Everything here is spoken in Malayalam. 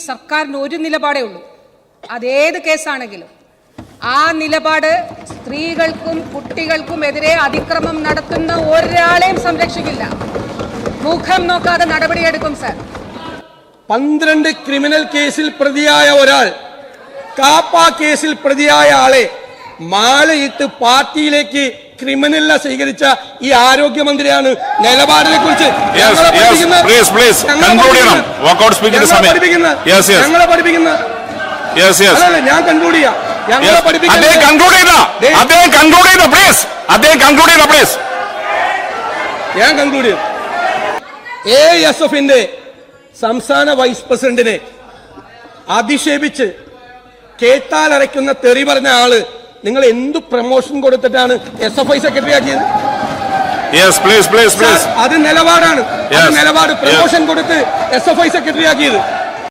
സർക്കാരിന് ഒരു നിലപാടേ ഉള്ളൂ. അതേത് കേസാണെങ്കിലും ആ നിലപാട് സ്ത്രീകൾക്കും കുട്ടികൾക്കും എതിരെ അതിക്രമം നടത്തുന്ന ഒരാളെയും സംരക്ഷിക്കില്ല. മുഖം നോക്കാതെ നടപടിയെടുക്കും സർ. 12 ക്രിമിനൽ കേസിൽ പ്രതിയായ ഒരാൾ കാപ്പ കേസിൽ പ്രതിയായ ആളെ മാലയിട്ട് പാർട്ടിയിലേക്ക് ക്രിമിനലിനെ സ്വീകരിച്ച ഈ ആരോഗ്യമന്ത്രിയാണ് നിലപാടിനെ കുറിച്ച് ഞങ്ങളെ പഠിപ്പിക്കുന്ന ഞാൻ കൺക്ലൂഡ് ചെയ്യാം. ഞങ്ങളെ ഞാൻ കൺക്ലൂഡ് ചെയ്യാം. ASFന്റെ സംസ്ഥാന വൈസ് പ്രസിഡന്റിനെ അധിക്ഷേപിച്ച് കേട്ടാലരയ്ക്കുന്ന തെറി പറഞ്ഞ ആള് നിങ്ങൾ എന്ത് പ്രൊമോഷൻ കൊടുത്തിട്ടാണ് SFI സെക്രട്ടറി ആക്കിയത്? അത് നിലപാടാണ്. നിലപാട് പ്രൊമോഷൻ കൊടുത്ത് SFI സെക്രട്ടറി ആക്കിയത്.